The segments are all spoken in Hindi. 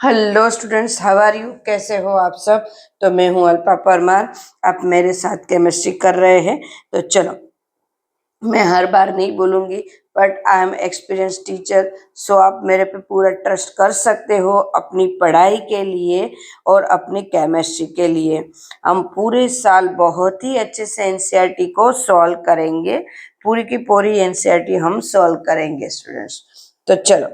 Hello students, how are you? कैसे हो आप सब? तो मैं हूं अल्पा परमार। आप मेरे साथ केमिस्ट्री कर रहे हैं। तो चलो, मैं हर बार नहीं बोलूंगी, but I am experience teacher, so आप मेरे पे पूरा ट्रस्ट कर सकते हो अपनी पढ़ाई के लिए और अपनी केमिस्ट्री के लिए। हम पूरे साल बहुत ही अच्छे से एनसीईआरटी को सॉल्व करेंगे। पूरी की पूरी एनसीईआरटी हम सॉल्व करेंगे स्टूडेंट्स। तो चलो,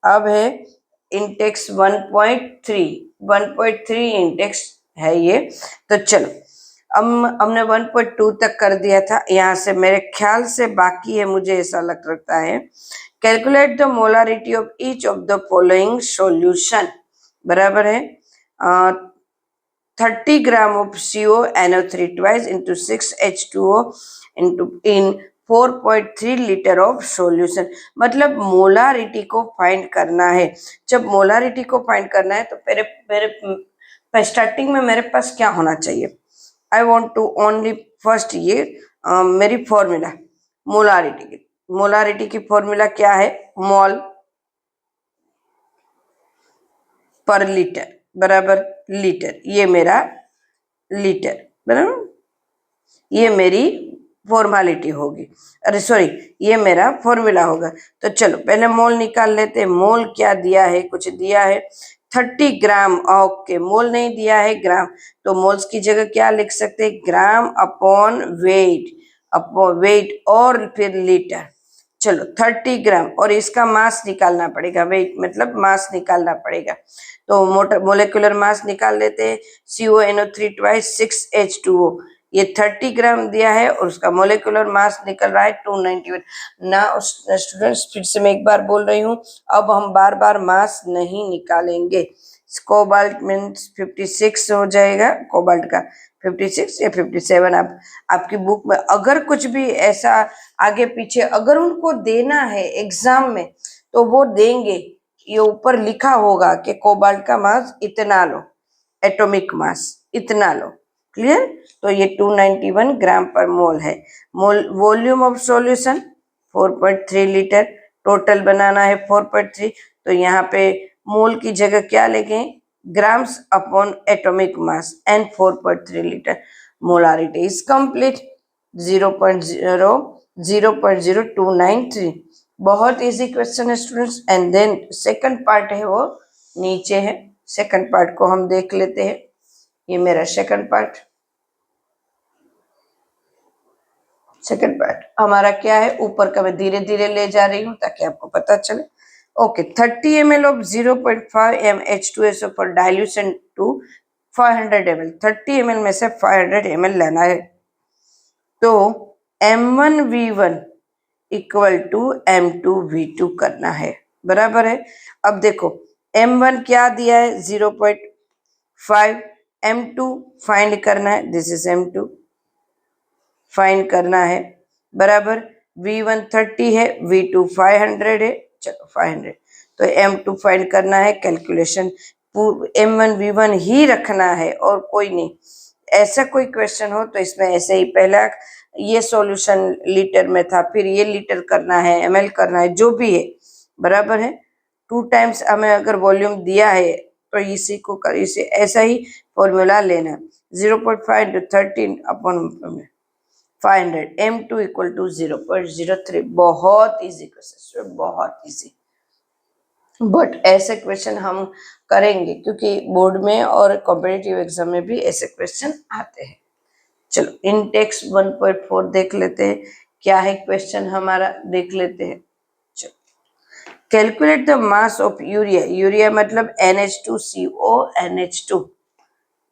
अब है इंटेक्स 1.3। 1.3 इंटेक्स है ये। तो चलो, हमने 1.2 तक कर दिया था। यहाँ से मेरे ख्याल से बाकी है, मुझे ऐसा लगता है। Calculate the molarity of each of the following solution. बराबर है 30 gram of CONO3 twice into 6H2O in 4.3 litre of solution. मतलब मोलारिटी को फाइंड करना है। जब मोलारिटी को फाइंड करना है तो मेरे मेरे स्टार्टिंग में मेरे पास क्या होना चाहिए? I want to only first ये मेरी फॉर्मूला मोलारिटी की फॉर्मूला क्या है? मोल पर लीटर बराबर लीटर। ये मेरा लीटर बराबर, ये मेरी फॉर्मेलिटी होगी। अरे सॉरी, ये मेरा फॉर्मूला होगा। तो चलो पहले मोल निकाल लेते हैं। मोल क्या दिया है? कुछ दिया है 30 ग्राम। ओके, मोल नहीं दिया है, ग्राम। तो मोल्स की जगह क्या लिख सकते हैं? ग्राम अपॉन वेट और फिर लीटर। चलो 30 ग्राम, और इसका मास निकालना पड़ेगा। वेट मतलब मास निकालना पड़ेगा। तो मोलेकुलर मास निकाल लेते हैं। CONO3 twice 6H2O। ये 30 ग्राम दिया है और उसका मोलेकुलर मास निकल रहा है 291 ना। स्टूडेंट्स, फिर से मैं एक बार बोल रही हूँ, अब हम बार बार मास नहीं निकालेंगे। कोबाल्ट मीन्स 56 हो जाएगा, कोबाल्ट का 56 या 57। आप आपकी बुक में अगर कुछ भी ऐसा आगे पीछे अगर उनको देना है एग्जाम में तो वो देंगे। ये ऊपर लिखा होगा कि कोबाल्ट का मास इतना लो, एटॉमिक मास इतना लो। क्लियर? तो ये 291 ग्राम पर मोल है। Mole volume of solution 4.3 litre. Total बनाना है 4.3। तो यहाँ पे मोल की जगह क्या लेंगे? Grams upon atomic mass and 4.3 litre. Molarity is complete. 0.0293। बहुत इजी क्वेश्चन है students. And then second part है, वो नीचे है। सेकंड पार्ट को हम देख लेते हैं। ये मेरा सेकंड पार्ट हमारा क्या है? ऊपर का मैं धीरे धीरे ले जा रही हूँ ताकि आपको पता चले। Okay, 30 ml of 0.5 mH2SO for dilution to 500 ml। 30 ml में से 500 ml लेना है। तो M1V1 इक्वल टू M2V2 करना है। बराबर है। अब देखो, M1 क्या दिया है? 0.5। M2 फाइंड करना है, दिस इज M2 फाइंड करना है। बराबर, V1 30 है, V2 500 है। चलो 500, तो M2 फाइंड करना है। कैलकुलेशन M1 V1 ही रखना है और कोई नहीं। ऐसा कोई क्वेश्चन हो तो इसमें ऐसे ही पहला ये सॉल्यूशन लीटर में था, फिर ये लीटर करना है, ml करना है, जो भी है। बराबर है। 2 टाइम्स हमें अगर वॉल्यूम दिया है तो इसी को कर इसे ऐसा ही फॉर्मूला लेना। 0.5 into 13 upon 500। M2 equal to 0.03। बहुत इजी क्वेश्चन, बहुत इजी। बट ऐसे क्वेश्चन हम करेंगे क्योंकि बोर्ड में और कॉम्पिटिटिव एग्जाम में भी ऐसे क्वेश्चन आते हैं। चलो इंटेक्स 1.4 देख लेते हैं। क्या है क्वेश्चन हमारा? देख लेते हैं। चलो, calculate the mass of urea. Urea मतलब NH2CO NH2।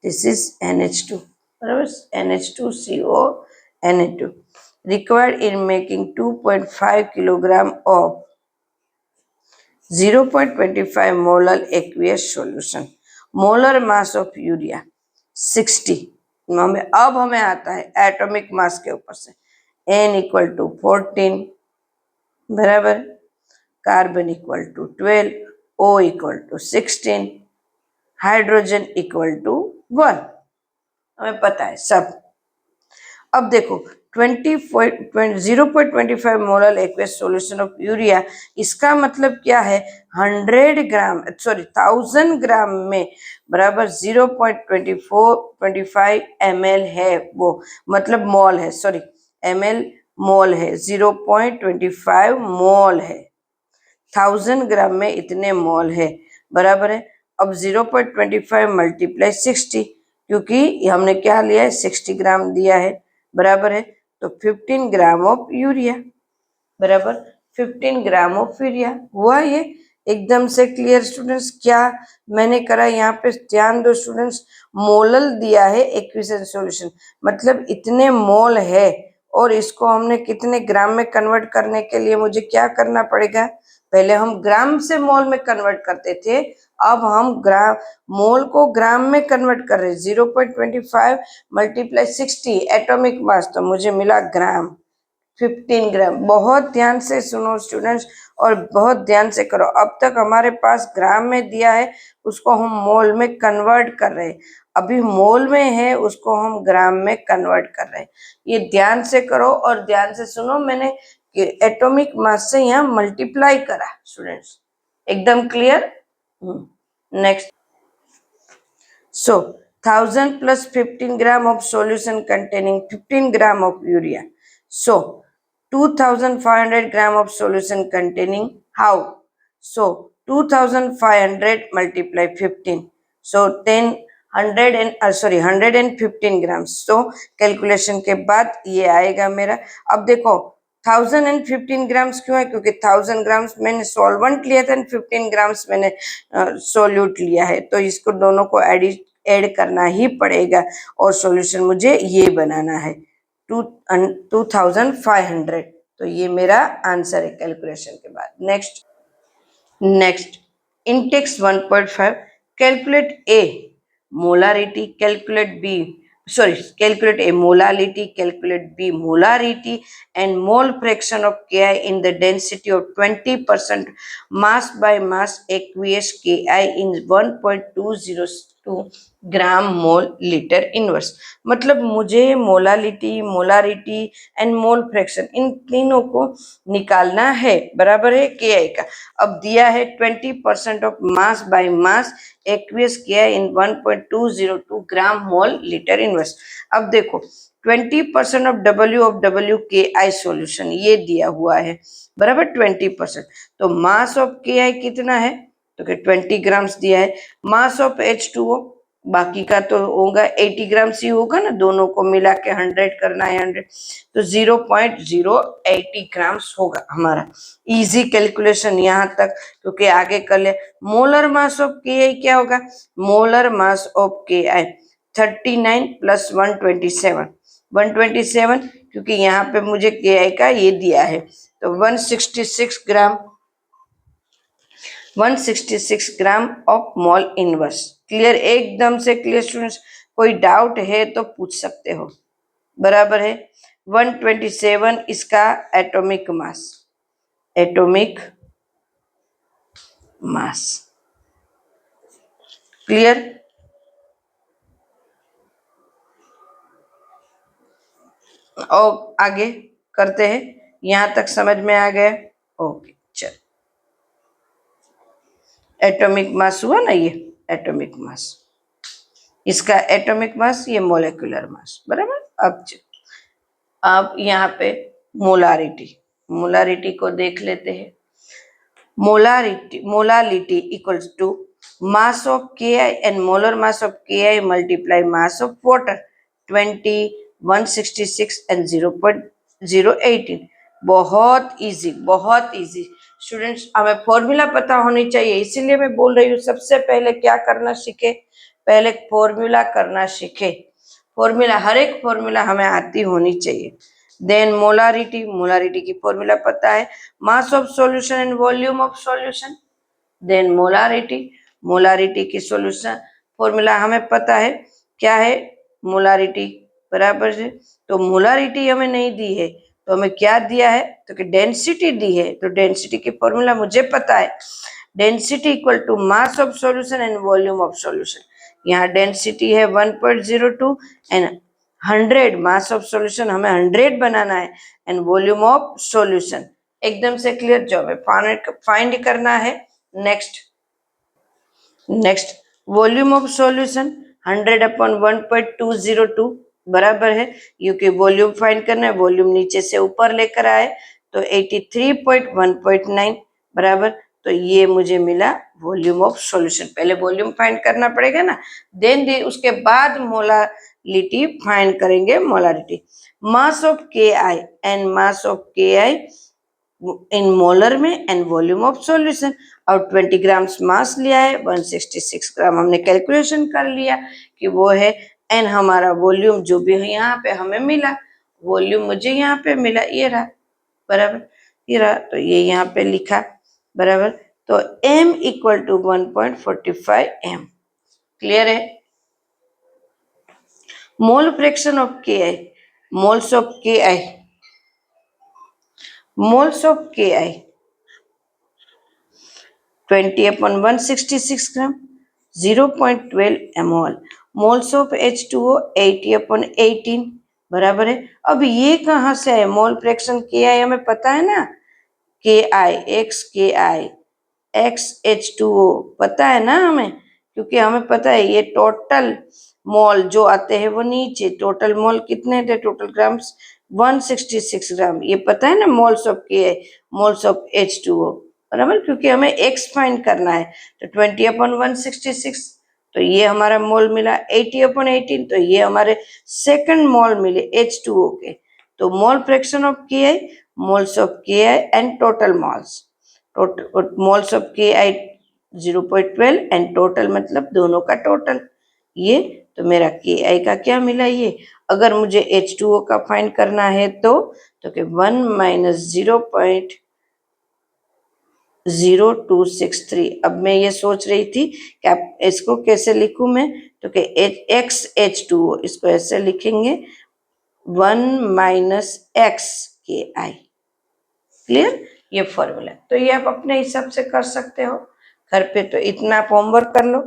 This is NH2 बराबर, NH2CO Na2 required in making 2.5 kilogram of 0.25 molar aqueous solution। Molar mass of urea 60। अब हमें आता है एटॉमिक मास के ऊपर से। N इक्वल टू 14 बराबर, carbon equal to 12, O equal to 16, hydrogen equal to 1। हमें पता है सब। अब देखो, 0.25 molar aqueous solution of urea, इसका मतलब क्या है 100 ग्राम 1000 ग्राम में बराबर 0.25 ml है, वो मतलब मोल है, सॉरी ml मोल है, 0.25 मोल है, 1000 ग्राम में इतने मोल है, बराबर है। अब 0.25 मल्टीप्लाई 60, क्योंकि हमने क्या लिया है 60 ग्राम दिया है, बराबर है, तो 15 ग्राम ऑफ यूरिया, बराबर 15 ग्राम ऑफ यूरिया हुआ। ये एकदम से क्लियर स्टूडेंट्स। क्या मैंने करा यहाँ पे ध्यान दो स्टूडेंट्स, मोलल दिया है एक्विसेंट सॉल्यूशन, मतलब इतने मोल है, और इसको हमने कितने ग्राम में कन्वर्ट करने के लिए मुझे क्या करना पड़ेगा, पहले हम ग्राम से मोल में कन्वर्ट करते थे, अब हम ग्राम मोल को ग्राम में कन्वर्ट कर रहे हैं। 0.25 मल्टीप्लाई 60 एटॉमिक मास, तो मुझे मिला ग्राम, 15 ग्राम। बहुत ध्यान से सुनो स्टूडेंट्स और बहुत ध्यान से करो। अब तक हमारे पास ग्राम में दिया है, उसको हम मोल में कन्वर्ट कर रहे हैं, अभी मोल में है उसको हम ग्राम में कन्वर्ट कर रहे हैं। ये ध्यान से करो और ध्यान से सुनो, मैंने एटॉमिक मास से यहाँ मल्टीप्लाई करा स्टूडेंट्स, एकदम clear. Next, so 1000 plus 15 gram of solution containing 15 gram of urea, so 2500 gram of solution containing how, so 2500 multiply 15, so 115 grams, so calculation के बाद ये आएगा मेरा। अब देखो 1015 ग्राम्स क्यों है, क्योंकि 1000 ग्राम्स मैंने सॉल्वेंट लिया था, 15 ग्राम्स मैंने सोल्यूट लिया है, तो इसको दोनों को ऐड करना ही पड़ेगा, और सॉल्यूशन मुझे ये बनाना है 2500, तो ये मेरा आंसर है कैलकुलेशन के बाद। Next index 1.5, calculate A molarity, calculate B, calculate A molality, calculate B molarity and mole fraction of Ki in the density of 20% mass by mass aqueous Ki in 1.202 gram mole litre inverse. मतलब मुझे molarity and mole fraction in तीनों को निकालना है, बराबर है Ki का। अब दिया है 20% of mass by mass aqueous Ki in 1.202 gram mole litre inverse. अब देखो 20% ऑफ W Ki सॉल्यूशन ये दिया हुआ है, बराबर 20%, तो मास ऑफ Ki कितना है, तो 20 ग्राम्स दिया है। मास ऑफ H2O बाकी का तो होगा 80 ग्राम्स ही होगा ना, दोनों को मिला के 100 करना है 100, तो 0.080 ग्राम्स होगा हमारा। इजी कैलकुलेशन यहाँ तक, क्योंकि आगे कर ले। मोलर मास ऑफ Ki क्या होगा, molar mass of Ki 39 plus 127, क्योंकि यहाँ पे मुझे Ki का ये दिया है, तो 166 gram of mole inverse. Clear, एकदम से क्लियर स्टूडेंट्स। कोई डाउट है तो पूछ सकते हो, बराबर है। 127 इसका एटॉमिक मास, क्लियर। और आगे करते हैं, यहां तक समझ में आ गया, ओके चल। एटॉमिक मास हुआ ना, ये एटॉमिक मास, इसका एटॉमिक मास, ये मोलेकुलर मास, बराबर। अब यहाँ पे मोलारिटी को देख लेते हैं। Molality equals to mass of Ki and molar mass of Ki multiply mass of water 20, 166 and 0.018। बहुत इजी स्टूडेंट्स, हमें फॉर्मूला पता होनी चाहिए, इसीलिए मैं बोल रही हूँ सबसे पहले क्या करना सीखे, पहले फॉर्मूला करना सीखे। फॉर्मूला, हर एक फॉर्मूला हमें आती होनी चाहिए। देन मोलारिटी की फॉर्मूला पता है, mass of solution and volume of solution. Then molarity की सॉल्यूशन फॉर्मूला हमें पता है, क्या है मोलारिटी, बराबर है। तो मोलारिटी हमें नहीं दी है, तो हमें क्या दिया है, तो कि डेंसिटी दी है, तो डेंसिटी की फॉर्मूला मुझे पता है, density equal to mass of solution and volume of solution. यहाँ डेंसिटी है 1.02 एंड 100 मास ऑफ सॉल्यूशन, हमें 100 बनाना है, एंड वॉल्यूम ऑफ सॉल्यूशन। एकदम से क्लियर, जॉब है फाइंड करना है। नेक्स्ट वॉल्यूम ऑफ सॉल्यूशन 100/1.202 बराबर है, क्योंकि वॉल्यूम फाइंड करना है, वॉल्यूम नीचे से ऊपर लेकर आए तो 83.1.9 बराबर। तो ये मुझे मिला वॉल्यूम ऑफ सॉल्यूशन। पहले वॉल्यूम फाइंड करना पड़ेगा ना, देन उसके बाद मोलारिटी फाइंड करेंगे, मोलारिटी। मास ऑफ के आई एंड मास ऑफ के आई इन मोलर में एंड वॉल्यूम ऑफ सॉल्यूशन। और 20 ग्राम्स मास लिया है, 166 ग्राम हमने कैलकुलेशन कर लिया कि वो है, एंड हमारा वॉल्यूम जो भी है यहाँ पे हमें मिला, वॉल्यूम मुझे यहाँ पे मिला, ये रहा बराबर, ये रहा, तो ये यहाँ पे लिखा बराबर। तो m equal to 1.45 m। Clear है? मोल फ्रैक्शन ऑफ के आई, मोल्स ऑफ के आई, moles of Ki 20/166 gram, 0.12 mol। moles of H2O 80/18 बराबर है। अब ये कहाँ से है? मोल फ्रैक्शन के आई हमें पता है ना, के आई एक्स H2O पता है ना हमें, क्योंकि हमें पता है ये टोटल मोल जो आते हैं वो नीचे, टोटल मोल कितने थे, टोटल ग्राम्स 166 ग्राम, ये पता है ना, मोल्स ऑफ के आई, मोल्स ऑफ H2O बराबर, क्योंकि हमें एक्स फाइंड करना है। तो 20/166, तो ये हमारा मोल मिला। 80/18, तो ये हमारे सेकंड मोल मिले H2O के। तो मोल फ्रैक्शन ऑफ के आई, मोल्स ऑफ के I and total moles, total moles of के आई 0.12 एंड टोटल मतलब दोनों का टोटल। ये तो मेरा के आई का क्या मिला ये। अगर मुझे H2O का फाइंड करना है तो कि 1 - 0.0263। अब मैं ये सोच रही थी कि आप इसको कैसे लिखूं मैं, तो कि एक्स H2O, इसको ऐसे लिखेंगे 1 - x के आई। क्लियर? ये फॉर्मूला, तो ये आप अपने हिसाब से कर सकते हो घर पे। तो इतना आप होमवर्क कर लो,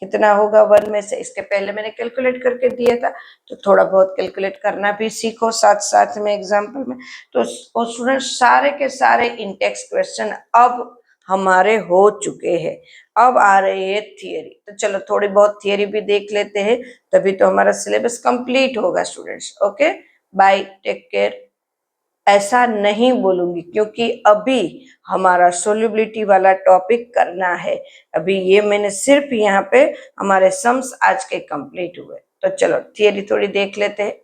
कितना होगा 1 में से। इसके पहले मैंने कैलकुलेट करके दिया था, तो थोड़ा बहुत कैलकुलेट करना भी सीखो साथ साथ में एग्जाम्पल में। तो स्टूडेंट सारे के सारे इंटेक्स क्वेश्चन अब हमारे हो चुके हैं, अब आ रही है थियरी। तो चलो थोड़ी बहुत थियरी भी देख लेते हैं, तभी तो हमारा सिलेबस कंप्लीट होगा students. Okay, bye, take care. ऐसा नहीं बोलूंगी क्योंकि अभी हमारा सोल्यूबिलिटी वाला टॉपिक करना है। अभी ये मैंने सिर्फ यहाँ पे हमारे सम्स आज के कंप्लीट हुए। तो चलो थियरी थोड़ी देख लेते हैं।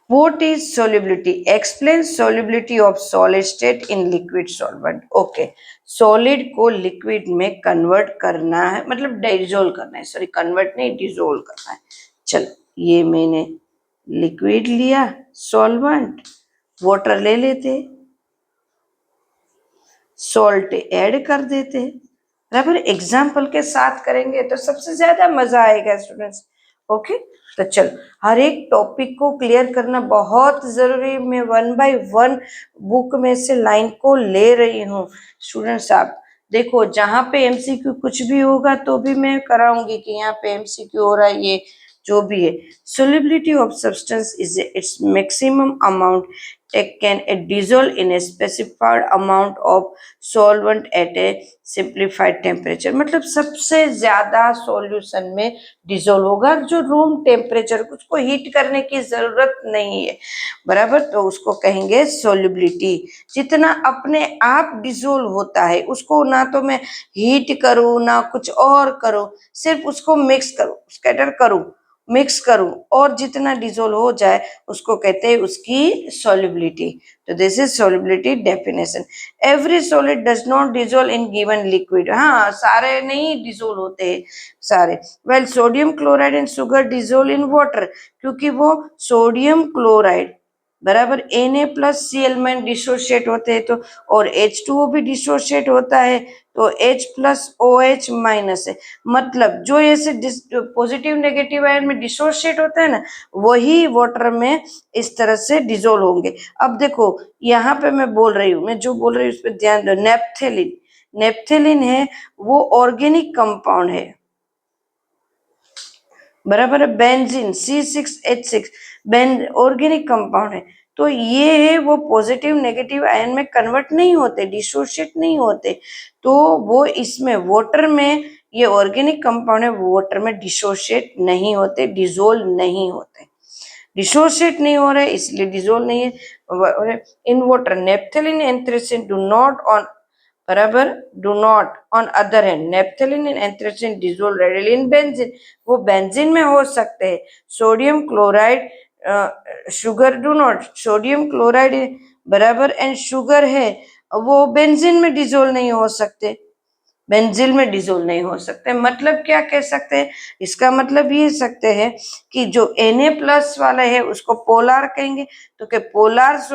What is solubility? Explain solubility of solid state in liquid solvent. Okay, solid को liquid में convert करना है, मतलब डिसोल्व करना है, सॉरी कन्वर्ट नहीं, डिसोल्व करना है। चलो ये मैंने लिक्विड लिया, सॉल्वेंट, वाटर ले लेते, सॉल्ट ऐड कर देते, बराबर। एग्जाम्पल के साथ करेंगे तो सबसे ज्यादा मजा आएगा स्टूडेंट्स। ओके, तो चलो हर एक टॉपिक को क्लियर करना बहुत जरूरी। मैं 1 बाय 1 बुक में से लाइन को ले रही हूँ स्टूडेंट्स। आप देखो, जहाँ पे एमसीक्यू कुछ भी होगा तो भी मैं कराऊंगी कि यहाँ पे एमसीक्यू हो रहा है, ये जो भी है। solubility of substance is its maximum amount can dissolve in a specified amount of solvent at a simplified temperature। मतलब सबसे ज्यादा सॉल्यूशन में डिसोल्व होगा जो रूम टेम्परेचर, उसको हीट करने की जरूरत नहीं है, बराबर। तो उसको कहेंगे सोल्यूबिलिटी। जितना अपने आप डिसोल्व होता है उसको ना तो मैं हीट करूँ ना कुछ और करूँ, सिर्फ उसको मिक्स करूँ, स्कैटर करूँ, मिक्स करूं, और जितना डिसोल्व हो जाए उसको कहते हैं उसकी सॉल्युबिलिटी। तो this is solubility definition. Every solid does not dissolve in given liquid. हाँ, सारे नहीं डिसोल्व होते हैं सारे। Well, sodium chloride and sugar dissolve in water, क्योंकि वो सोडियम क्लोराइड बराबर Na+Cl में डिसोशिएट होते हैं, तो और H2O भी डिसोशिएट होता है, तो H+OH माइनस है। मतलब जो ऐसे पॉजिटिव नेगेटिव आयन में डिसोशिएट होता है ना, वही वाटर में इस तरह से डिसोल्व होंगे। अब देखो यहाँ पे मैं बोल रही हूँ, मैं जो बोल रही हूँ उस पर ध्यान दो। नेप्थेलिन, नेप्थेलिन है वो ऑर्गेनिक कंपाउंड है, बराबर है। Benzene C6H6 Ben organic compound है, तो ये है वो पॉजिटिव नेगेटिव आयन में कन्वर्ट नहीं होते, डिसोशिएट नहीं होते, तो वो इसमें वाटर में ये ऑर्गेनिक कंपाउंड है, वाटर में डिसोशिएट नहीं होते, डिसोल्व नहीं होते, डिसोशिएट नहीं हो रहे इसलिए डिसोल्व नहीं है। In water naphthalene anthracene do not on बराबर do not on other hand naphthalene and anthracene dissolve readily in benzene, वो बेंजीन में हो सकते हैं। Sodium chloride sugar do not, sodium chloride बराबर एंड शुगर है वो बेंजीन में डिसोल्व नहीं हो सकते, बेंजीन में डिसोल्व नहीं हो सकते। मतलब क्या कह सकते हैं, इसका मतलब ये सकते हैं कि जो Na+ वाला है उसको पोलार कहेंगे, तो कि पोलार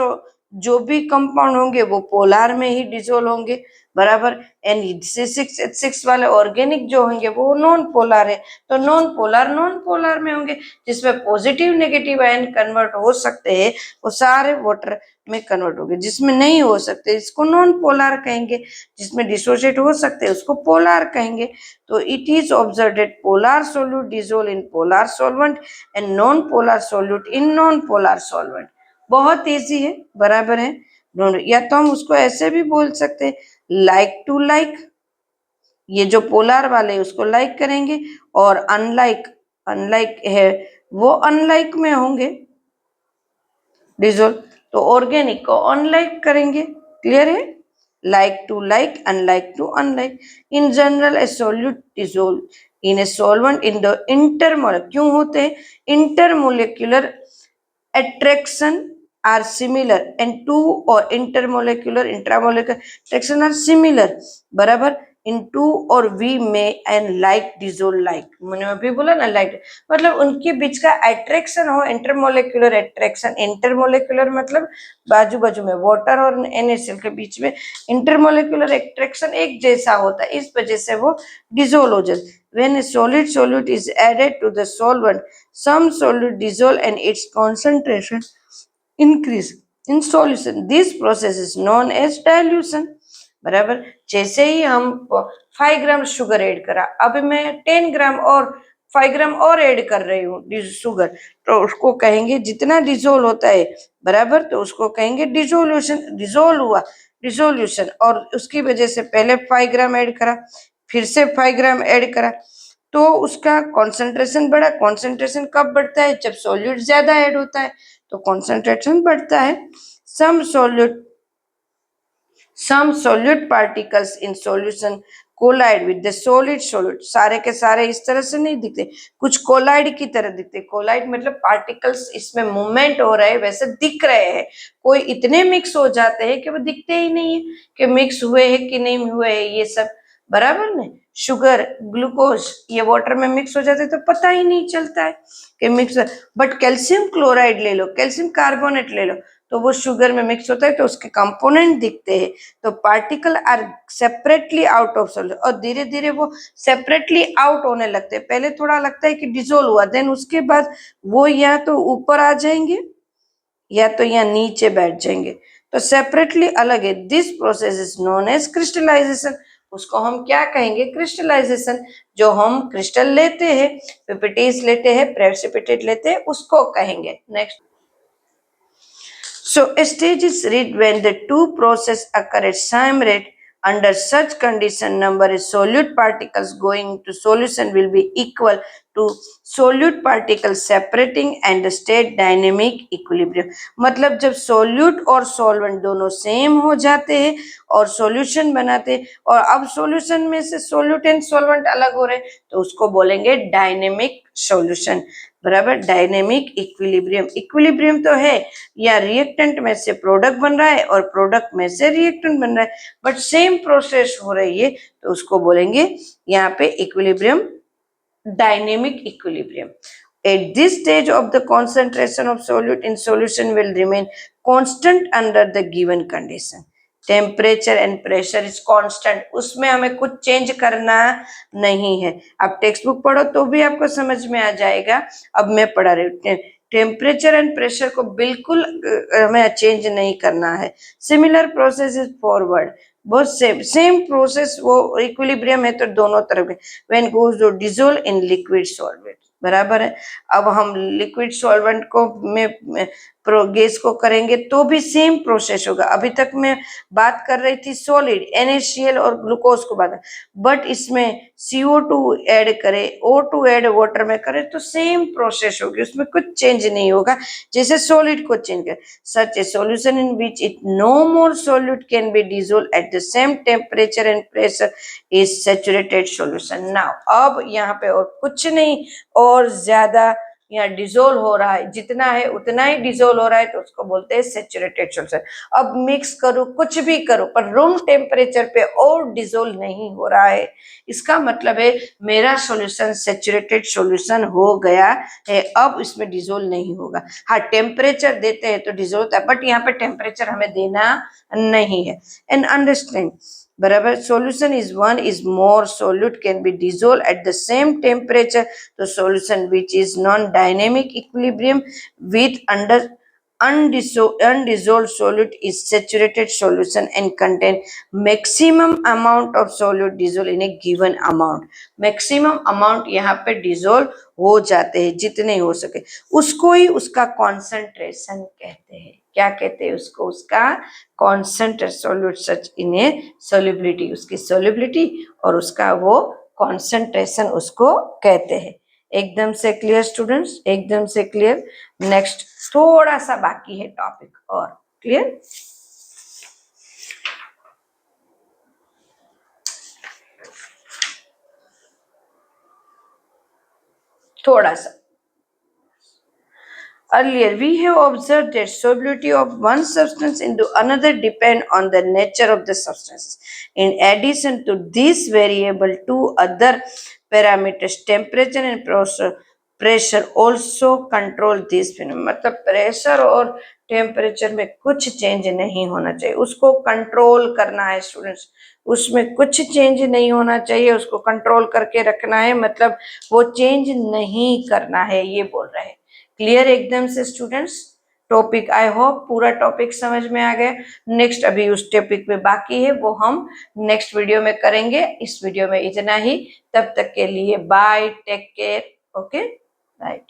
जो भी कंपाउंड होंगे वो पोलार में ही डिसोल्व होंगे, बराबर। एंड C6H6 वाले ऑर्गेनिक जो होंगे वो नॉन पोलार है, तो नॉन पोलार में होंगे, जिसमें पॉजिटिव नेगेटिव आयन कन्वर्ट हो सकते हैं वो सारे वाटर में कन्वर्ट होंगे, जिसमें नहीं हो सकते इसको नॉन पोलार कहेंगे, जिसमें डिसोशिएट हो सकते हैं उसको पोलार कहेंगे। तो it is observed that polar solute dissolve in polar solvent and non polar solute in non polar solvent. बहुत इजी है, बराबर है। या तो हम उसको ऐसे भी बोल सकते हैं, लाइक टू लाइक, ये जो पोलार वाले उसको लाइक करेंगे, और अनलाइक अनलाइक है वो अनलाइक में होंगे डिसोल्व, तो ऑर्गेनिक को अनलाइक करेंगे, क्लियर है। Like to like, unlike to unlike. In general a solute dissolve in a solvent in the intermolecular, क्यों होते हैं, इंटरमोलेक्युलर attraction are similar and two or intermolecular intramolecular attraction are similar, बराबर। इन टू और वी में एंड लाइक डिसोल्व लाइक, मैंने अभी बोला ना लाइक, मतलब उनके बीच का अट्रैक्शन हो, इंटरमोलेक्युलर अट्रैक्शन, इंटरमोलेक्युलर मतलब बाजू बाजू में वाटर और NaCl के बीच में इंटरमोलेक्युलर अट्रैक्शन एक जैसा होता है, इस वजह से वो डिसोल्व हो जाता है। When a solid solute is added to the solvent, some solute dissolve and its concentration increase in solution. This process is known as dilution. बराबर। जैसे ही हम 5 ग्राम शुगर ऐड करा, अब मैं 10 ग्राम और 5 ग्राम और ऐड कर रही हूँ शुगर, तो उसको कहेंगे जितना डिसोल्व होता है, बराबर, तो उसको कहेंगे डिसोल्यूशन, डिसोल्व हुआ डिसोल्यूशन। और उसकी वजह से पहले 5 ग्राम ऐड करा, फिर से 5 ग्राम ऐड करा, तो उसका कॉन्सेंट्रेशन बढ़ा। कॉन्सेंट्रेशन कब बढ़ता है, जब सॉल्यूट ज्यादा ऐड होता है तो कॉन्सेंट्रेशन बढ़ता है। सम solute particles in solution collide with the solid solute, सारे के सारे इस तरह से नहीं दिखते, कुछ कोलाइड की तरह दिखते। कोलाइड मतलब पार्टिकल्स इसमें मूवमेंट हो रहे हैं वैसे दिख रहे हैं, कोई इतने मिक्स हो जाते हैं कि वो दिखते ही नहीं है कि मिक्स हुए हैं कि नहीं हुए हैं, ये सब, बराबर ने। शुगर ग्लूकोज ये वाटर में मिक्स हो जाते तो पता ही नहीं चलता है कि मिक्स। बट कैल्शियम क्लोराइड ले लो, कैल्शियम कार्बोनेट ले लो, तो वो शुगर में मिक्स होता है तो उसके कंपोनेंट दिखते हैं, तो particle are separately out of solution, और धीरे धीरे वो सेपरेटली आउट होने लगते हैं। पहले थोड़ा लगता है कि डिसोल्व हुआ, देन उसके बाद वो या तो ऊपर आ जाएंगे या तो यहाँ नीचे बैठ जाएंगे, तो सेपरेटली अलग है। This process is known as crystallisation, उसको हम क्या कहेंगे, क्रिस्टलाइजेशन। जो हम क्रिस्टल लेते हैं, पिपिटेस लेते हैं, प्रेसिपिटेट लेते हैं, उसको कहेंगे। Next, so a stage is reached when the two processes occur at same rate. Under such condition, number of solute particles going to solution will be equal to solute particles separating and the state dynamic equilibrium. मतलब जब solute और solvent दोनों सेम हो जाते हैं और solution बनाते हैं, और अब solution में से solute and solvent अलग हो रहे हैं, तो उसको बोलेंगे dynamic solution, बराबर। डायनेमिक इक्विलिब्रियम, इक्विलिब्रियम तो है या रिएक्टेंट में से प्रोडक्ट बन रहा है और प्रोडक्ट में से रिएक्टेंट बन रहा है, बट सेम प्रोसेस हो रही है, तो उसको बोलेंगे यहाँ पे equilibrium, dynamic equilibrium. At this stage of the concentration of solute in solution will remain constant under the given condition. Temperature and pressure is constant, उसमें हमें कुछ चेंज करना नहीं है। आप टेक्स्ट बुक पढ़ो तो भी आपको समझ में आ जाएगा, अब मैं पढ़ा रही हूँ। टेम्परेचर एंड प्रेशर को बिल्कुल हमें चेंज नहीं करना है। सिमिलर प्रोसेस इज फॉरवर्ड, बहुत सेम प्रोसेस, वो इक्विलिब्रियम है तो दोनों तरफ। When goes to dissolve in liquid solvent, बराबर है। अब हम लिक्विड सॉल्वेंट को में गैस को करेंगे तो भी सेम प्रोसेस होगा। अभी तक मैं बात कर रही थी सॉलिड NaCl और ग्लूकोज को बात, बट इसमें CO2 ऐड करें, O2 ऐड वाटर में करें तो सेम प्रोसेस होगी, उसमें कुछ चेंज नहीं होगा जैसे सॉलिड को चेंज करें। Such a solution in which it no more solute can be dissolve at the same temperature and pressure is saturated solution. Now अब यहाँ पे और कुछ नहीं और ज्यादा यहाँ डिजोल्व हो रहा है, जितना है उतना ही डिजोल्व हो रहा है तो उसको बोलते हैं सैचुरेटेड सॉल्यूशन। अब मिक्स करो कुछ भी करो पर रूम टेम्परेचर पे और डिजोल्व नहीं हो रहा है, इसका मतलब है मेरा सॉल्यूशन सैचुरेटेड सॉल्यूशन हो गया है, अब इसमें डिजोल्व नहीं होगा। हाँ टेम्परेचर देते हैं तो डिजोल्व होता है, बट यहाँ पे टेम्परेचर हमें देना नहीं है। एंड अंडरस्टैंड, बराबर। Solution is one is more solute can be dissolve at the same temperature, तो solution which is non dynamic equilibrium with under undissolved solute is saturated solution and contain maximum amount of solute dissolved in a given amount। maximum amount यहाँ पे dissolve हो जाते हैं जितने हो सके, उसको ही उसका concentration कहते हैं। क्या कहते हैं उसको? उसका कॉन्सेंट्रेट सोल्यूट सच इन ए सोल्युबिलिटी, उसकी सोल्युबिलिटी और उसका वो कॉन्सेंट्रेशन उसको कहते हैं। एकदम से क्लियर स्टूडेंट्स, एकदम से क्लियर। नेक्स्ट थोड़ा सा बाकी है टॉपिक और क्लियर। थोड़ा सा earlier we have observed that solubility of one substance into another depend on the nature of the substance. In addition to this variable, two other parameters, temperature and pressure also control this phenomenon। मतलब प्रेशर और टेम्परेचर में कुछ चेंज नहीं होना चाहिए, उसको कंट्रोल करना है स्टूडेंट्स, उसमें कुछ चेंज नहीं होना चाहिए, उसको कंट्रोल करके रखना है, मतलब वो चेंज नहीं करना है, ये बोल रहे हैं। क्लियर एकदम से स्टूडेंट्स टॉपिक? आई होप पूरा टॉपिक समझ में आ गया। नेक्स्ट अभी उस टॉपिक में बाकी है, वो हम नेक्स्ट वीडियो में करेंगे। इस वीडियो में इतना ही, तब तक के लिए bye, take care, okay bye.